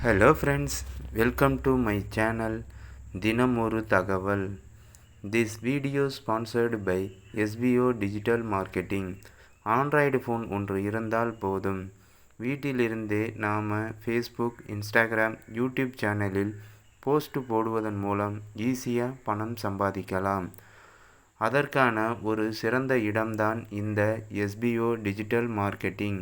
Hello friends, welcome to my channel தினம் ஒரு தகவல். This video sponsored by SBO Digital Marketing. Android phone ஒன்று இருந்தால் போதும், வீட்டிலிருந்தே நாம் ஃபேஸ்புக், இன்ஸ்டாகிராம், யூடியூப் சேனலில் போஸ்ட் போடுவதன் மூலம் ஈஸியாக பணம் சம்பாதிக்கலாம். அதற்கான ஒரு சிறந்த இடம்தான் இந்த SBO டிஜிட்டல் மார்க்கெட்டிங்.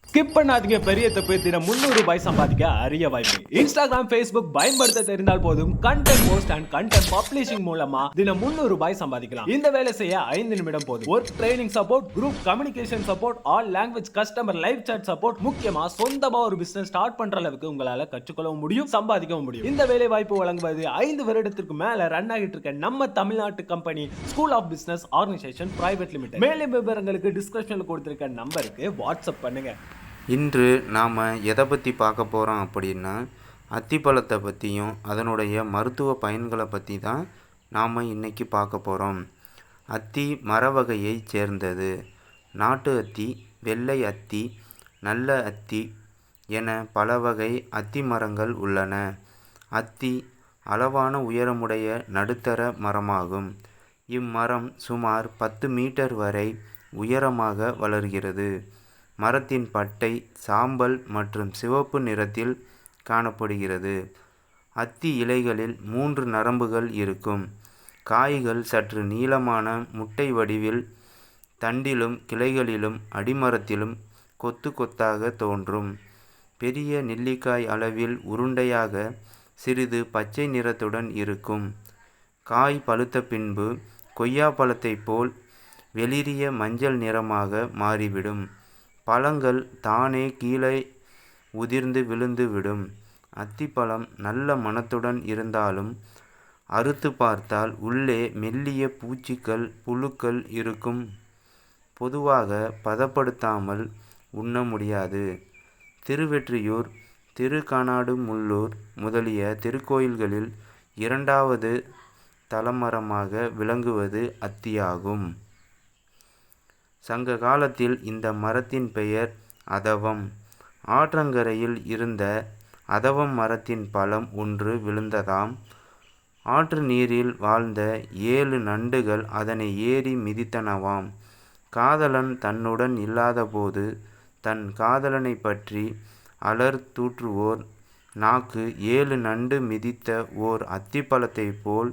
ஸ்கிப் பண்ணாதீங்க, பெரிய தப்பு. தினம் 300 ரூபாய் சம்பாதிக்க அரிய வாய்ப்பு. இன்ஸ்டாகிராம், ஃபேஸ்புக் பயன்படுத்த தெரிந்தால் போதும், content post and content publishing மூலமா தினம் 300 ரூபாய் சம்பாதிக்கலாம். இந்த வேலை செய்ய 5 நிமிடம் போதும். Work training support, group communication support, all language customer live chat support, முக்கியமா சொந்தமா ஒரு பிசினஸ் ஸ்டார்ட் பண்ற அளவுக்கு உங்களால கற்றுக்கொள்ளவும் முடியும், சம்பாதிக்கவும் முடியும். இந்த வேலை வாய்ப்பு வழங்குவது 5 வருடத்திற்கு மேல ரன் ஆகிட்டு இருக்க நம்ம தமிழ்நாட்டு company school of business organisation private limited. மேலும் விவரங்களுக்கு டிஸ்கிரிப்ஷன்ல கொடுத்திருக்க நம்பருக்கு வாட்ஸ்அப் பண்ணுங்க. இன்று நாம் எதை பற்றி பார்க்க போகிறோம் அப்படின்னா, அத்திப்பழத்தை பற்றியும் அதனுடைய மருத்துவ பயன்களை பற்றி தான் நாம் இன்றைக்கி பார்க்க போகிறோம். அத்தி மர வகையை சேர்ந்தது. நாட்டு அத்தி, வெள்ளை அத்தி, நல்ல அத்தி என பல வகை அத்தி மரங்கள் உள்ளன. அத்தி அளவான உயரமுடைய நடுத்தர மரமாகும். இம்மரம் சுமார் 10 மீட்டர் வரை உயரமாக வளர்கிறது. மரத்தின் பட்டை சாம்பல் மற்றும் சிவப்பு நிறத்தில் காணப்படுகிறது. அத்தி இலைகளில் 3 நரம்புகள் இருக்கும். காய்கள் சற்று நீளமான முட்டை வடிவில் தண்டிலும் கிளைகளிலும் அடிமரத்திலும் கொத்து கொத்தாக தோன்றும். பெரிய நெல்லிக்காய் அளவில் உருண்டையாக சிறிது பச்சை நிறத்துடன் இருக்கும். காய் பழுத்த பின்பு கொய்யாப்பழத்தை போல் வெளிரிய மஞ்சள் நிறமாக மாறிவிடும். பழங்கள் தானே கீழே உதிர்ந்து விழுந்து விடும். அத்திப்பழம் நல்ல மணத்துடன் இருந்தாலும் அறுத்து பார்த்தால் உள்ளே மெல்லிய பூச்சிகள், புழுக்கள் இருக்கும். பொதுவாக பதப்படுத்தாமல் உண்ண முடியாது. திருவெற்றியூர், திருக்கானாடுமுள்ளூர் முதலிய திருக்கோயில்களில் 2வது தலமரமாக விளங்குவது அத்தியாகும். சங்க காலத்தில் இந்த மரத்தின் பெயர் அதவம். ஆற்றங்கரையில் இருந்த அதவம் மரத்தின் பழம் ஒன்று விழுந்ததாம். ஆற்று நீரில் வாழ்ந்த 7 நண்டுகள் அதனை ஏறி மிதித்தனவாம். காதலன் தன்னுடன் இல்லாதபோது தன் காதலனை பற்றி அலர் தூற்றுவோர் நாக்கு 7 நண்டு மிதித்த ஓர் அத்திப்பழத்தை போல்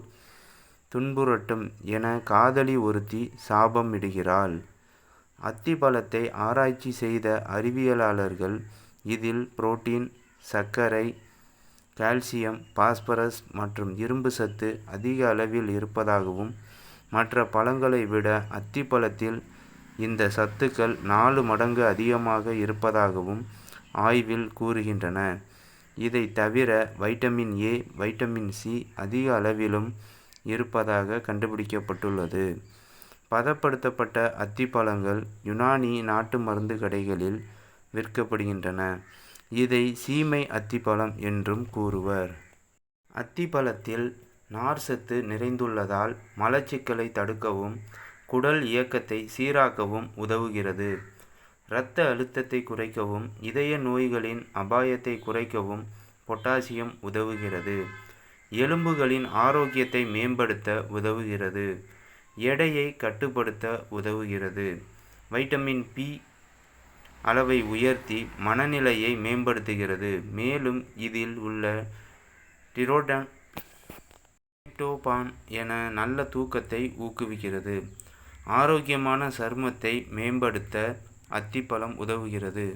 துன்புறட்டும் என காதலி ஒருத்தி சாபம் இடுகிறாள். அத்திப்பழத்தை ஆராய்ச்சி செய்த அறிவியலாளர்கள் இதில் புரோட்டீன், சர்க்கரை, கால்சியம், பாஸ்பரஸ் மற்றும் இரும்பு சத்து அதிக அளவில் இருப்பதாகவும், மற்ற பழங்களை விட அத்திப்பழத்தில் இந்த சத்துக்கள் 4 மடங்கு அதிகமாக இருப்பதாகவும் ஆய்வில் கூறுகின்றன. இதை தவிர வைட்டமின் ஏ, வைட்டமின் சி அதிக அளவிலும் இருப்பதாக கண்டுபிடிக்கப்பட்டுள்ளது. பதப்படுத்தப்பட்ட அத்திப்பழங்கள் யுனானி நாட்டு மருந்து கடைகளில் விற்கப்படுகின்றன. இதை சீமை அத்திப்பழம் என்றும் கூறுவர். அத்திப்பழத்தில் நார்ச்சத்து நிறைந்துள்ளதால் மலச்சிக்கலை தடுக்கவும், குடல் இயக்கத்தை சீராக்கவும் உதவுகிறது. இரத்த அழுத்தத்தை குறைக்கவும், இதய நோய்களின் அபாயத்தை குறைக்கவும் பொட்டாசியம் உதவுகிறது. எலும்புகளின் ஆரோக்கியத்தை மேம்படுத்த உதவுகிறது. எடையை கட்டுப்படுத்த உதவுகிறது. வைட்டமின் பி அளவை உயர்த்தி மனநிலையை மேம்படுத்துகிறது. மேலும் இதில் உள்ள டிரோடோபான் என நல்ல தூக்கத்தை ஊக்குவிக்கிறது. ஆரோக்கியமான சருமத்தை மேம்படுத்த அத்திப்பழம் உதவுகிறது.